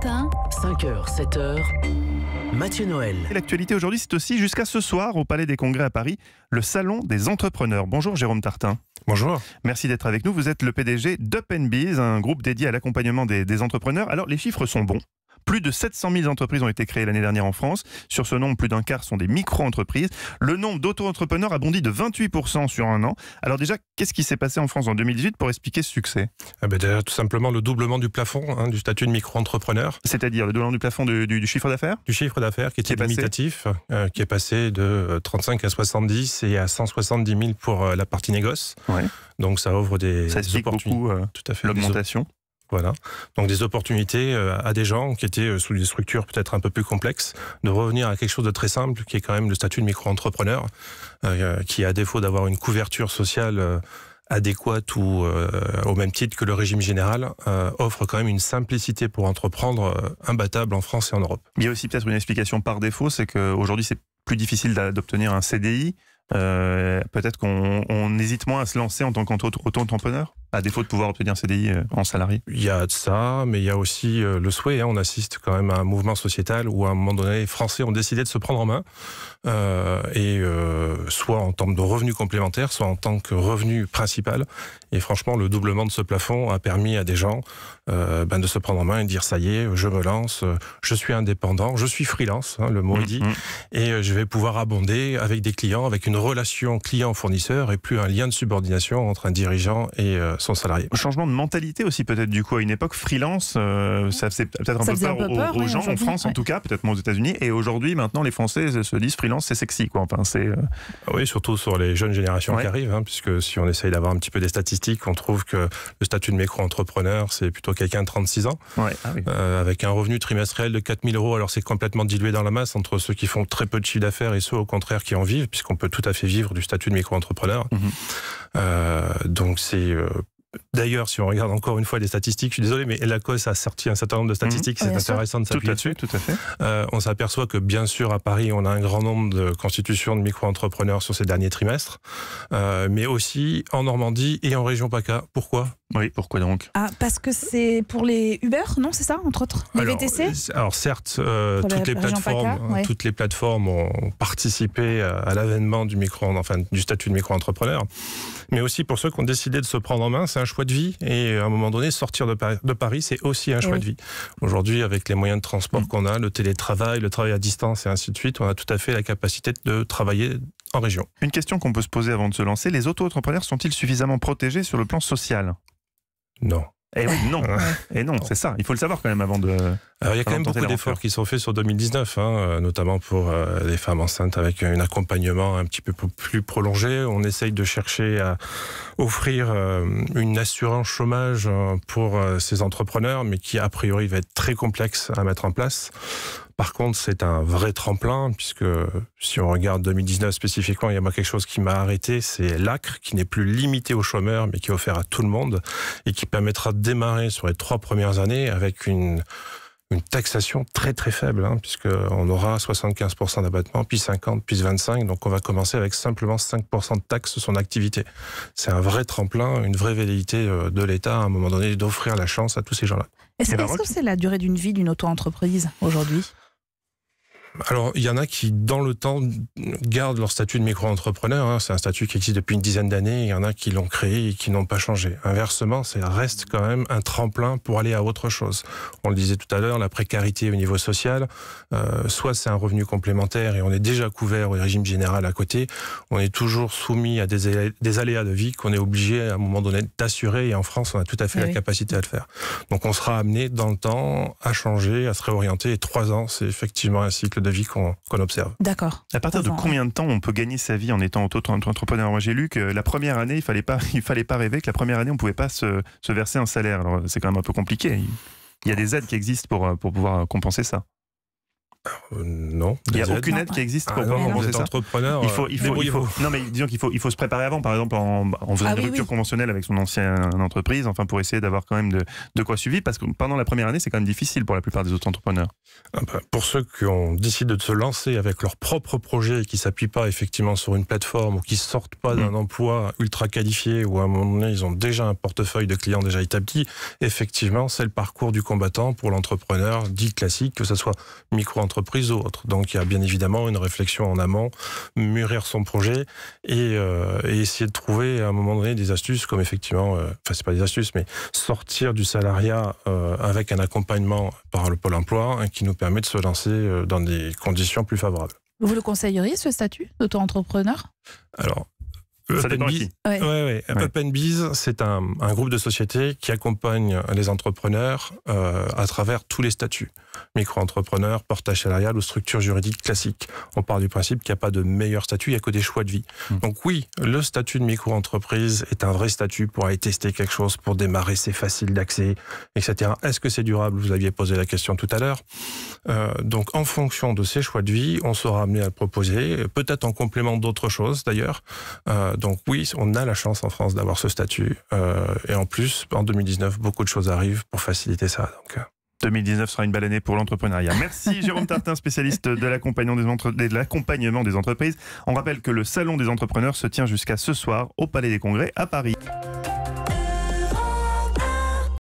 matin, 5h, 7h, Mathieu Noël. Et l'actualité aujourd'hui, c'est aussi jusqu'à ce soir au Palais des Congrès à Paris, le Salon des entrepreneurs. Bonjour Jérôme Tartin. Bonjour. Merci d'être avec nous. Vous êtes le PDG d'Up & Biz, un groupe dédié à l'accompagnement des entrepreneurs. Alors les chiffres sont bons. Plus de 700 000 entreprises ont été créées l'année dernière en France. Sur ce nombre, plus d'un quart sont des micro-entreprises. Le nombre d'auto-entrepreneurs a bondi de 28% sur un an. Alors déjà, qu'est-ce qui s'est passé en France en 2018 pour expliquer ce succès ? Déjà, tout simplement le doublement du plafond du statut de micro-entrepreneur. C'est-à-dire le doublement du plafond du chiffre d'affaires ? Du chiffre d'affaires qui était limitatif, qui est passé de 35 à 70 et à 170 000 pour la partie négoce. Ouais. Donc ça ouvre des opportunités. Beaucoup tout à fait, l'augmentation. Voilà, donc des opportunités à des gens qui étaient sous des structures peut-être un peu plus complexes, de revenir à quelque chose de très simple, qui est quand même le statut de micro-entrepreneur, qui à défaut d'avoir une couverture sociale adéquate ou au même titre que le régime général, offre quand même une simplicité pour entreprendre imbattable en France et en Europe. Il y a aussi peut-être une explication par défaut, c'est qu'aujourd'hui c'est plus difficile d'obtenir un CDI. Peut-être qu'on hésite moins à se lancer en tant qu'auto-entrepreneur, à défaut de pouvoir obtenir un CDI en salarié. Il y a de ça, mais il y a aussi le souhait. On assiste quand même à un mouvement sociétal où à un moment donné, les Français ont décidé de se prendre en main, soit en termes de revenus complémentaires, soit en tant que revenu principal. Et franchement, le doublement de ce plafond a permis à des gens de se prendre en main et de dire ça y est, je me lance, je suis indépendant, je suis freelance, le mot est dit, et je vais pouvoir abonder avec des clients, avec une relation client-fournisseur et plus un lien de subordination entre un dirigeant et son salarié. Changement de mentalité aussi peut-être du coup. À une époque, freelance, ça faisait peut-être un peu peur aux gens, en France en tout cas, peut-être moins aux États-Unis. Et aujourd'hui, maintenant, les Français se disent freelance, c'est sexy, quoi. Enfin, c'est. Oui, surtout sur les jeunes générations qui arrivent, puisque si on essaye d'avoir un petit peu des statistiques, on trouve que le statut de micro-entrepreneur, c'est plutôt quelqu'un de 36 ans, avec un revenu trimestriel de 4 000 €. Alors c'est complètement dilué dans la masse entre ceux qui font très peu de chiffre d'affaires et ceux au contraire qui en vivent, puisqu'on peut tout à fait vivre du statut de micro-entrepreneur. Donc c'est... D'ailleurs, si on regarde encore une fois les statistiques, je suis désolé, mais l'ACOS a sorti un certain nombre de statistiques, c'est intéressant de s'appuyer dessus. Tout à fait. On s'aperçoit que bien sûr à Paris, on a un grand nombre de constitutions de micro-entrepreneurs sur ces derniers trimestres, mais aussi en Normandie et en région PACA. Pourquoi ? Oui, pourquoi donc ? Parce que c'est pour les Uber, non, c'est ça, entre autres, les VTC ? Alors certes, toutes les plateformes ont participé à l'avènement du statut de micro-entrepreneur, mais aussi pour ceux qui ont décidé de se prendre en main, c'est un choix de vie, et à un moment donné, sortir de Paris, c'est aussi un choix de vie. Aujourd'hui, avec les moyens de transport qu'on a, le télétravail, le travail à distance et ainsi de suite, on a tout à fait la capacité de travailler en région. Une question qu'on peut se poser avant de se lancer, les auto-entrepreneurs sont-ils suffisamment protégés sur le plan social ? Non. Et oui, non. Et non, c'est ça. Il faut le savoir quand même avant de... Alors, il y a quand même beaucoup d'efforts qui sont faits sur 2019, notamment pour les femmes enceintes avec un accompagnement un petit peu plus prolongé. On essaye de chercher à offrir une assurance chômage pour ces entrepreneurs, mais qui a priori va être très complexe à mettre en place. Par contre, c'est un vrai tremplin, puisque si on regarde 2019 spécifiquement, il y a quelque chose qui m'a arrêté, c'est l'ACRE, qui n'est plus limité aux chômeurs, mais qui est offert à tout le monde, et qui permettra de démarrer sur les 3 premières années avec une taxation très très faible, puisqu'on aura 75% d'abattement, puis 50%, puis 25%, donc on va commencer avec simplement 5% de taxe sur son activité. C'est un vrai tremplin, une vraie velléité de l'État, à un moment donné, d'offrir la chance à tous ces gens-là. Est-ce que c'est la durée d'une vie d'une auto-entreprise aujourd'hui ? Alors, il y en a qui, dans le temps, gardent leur statut de micro-entrepreneur. C'est un statut qui existe depuis une dizaine d'années. Il y en a qui l'ont créé et qui n'ont pas changé. Inversement, ça reste quand même un tremplin pour aller à autre chose. On le disait tout à l'heure, la précarité au niveau social, soit c'est un revenu complémentaire et on est déjà couvert au régime général à côté. On est toujours soumis à des aléas de vie qu'on est obligé à un moment donné d'assurer. Et en France, on a tout à fait la capacité à le faire. Donc, on sera amené dans le temps à changer, à se réorienter. Et 3 ans, c'est effectivement un cycle de vie qu'on observe. D'accord. À partir de combien de temps on peut gagner sa vie en étant auto-entrepreneur ? Moi, j'ai lu que la première année, il fallait pas rêver que la première année, on pouvait pas se verser un salaire. Alors, c'est quand même un peu compliqué. Il y a des aides qui existent pour pouvoir compenser ça. Non. Il n'y a aucune aide qui existe pour vous êtes entrepreneur. Non, mais disons qu'il faut se préparer avant, par exemple en faisant une rupture conventionnelle avec son ancienne entreprise, enfin pour essayer d'avoir quand même de quoi suivre, parce que pendant la première année, c'est quand même difficile pour la plupart des autres entrepreneurs. Pour ceux qui ont décidé de se lancer avec leur propre projet et qui ne s'appuient pas effectivement sur une plateforme ou qui ne sortent pas d'un emploi ultra qualifié ou à un moment donné, ils ont déjà un portefeuille de clients déjà établi, effectivement, c'est le parcours du combattant pour l'entrepreneur dit classique, que ce soit micro-entreprise ou autre. Donc il y a bien évidemment une réflexion en amont, mûrir son projet et essayer de trouver à un moment donné des astuces comme effectivement, enfin c'est pas des astuces, mais sortir du salariat avec un accompagnement par le Pôle emploi qui nous permet de se lancer dans des conditions plus favorables. Vous le conseilleriez, ce statut d'auto-entrepreneur ? Alors, ça dépend ici. Ouais. OpenBiz, c'est un groupe de sociétés qui accompagne les entrepreneurs à travers tous les statuts. Micro-entrepreneur, portage salarial ou structure juridique classique. On part du principe qu'il n'y a pas de meilleur statut, il n'y a que des choix de vie. Donc oui, le statut de micro-entreprise est un vrai statut pour aller tester quelque chose, pour démarrer, c'est facile d'accès, etc. Est-ce que c'est durable ? Vous aviez posé la question tout à l'heure. Donc en fonction de ces choix de vie, on sera amené à le proposer, peut-être en complément d'autres choses d'ailleurs. Donc oui, on a la chance en France d'avoir ce statut. Et en plus, en 2019, beaucoup de choses arrivent pour faciliter ça. Donc, 2019 sera une belle année pour l'entrepreneuriat. Merci Jérôme Tartin, spécialiste de l'accompagnement des entreprises. On rappelle que le Salon des entrepreneurs se tient jusqu'à ce soir au Palais des Congrès à Paris.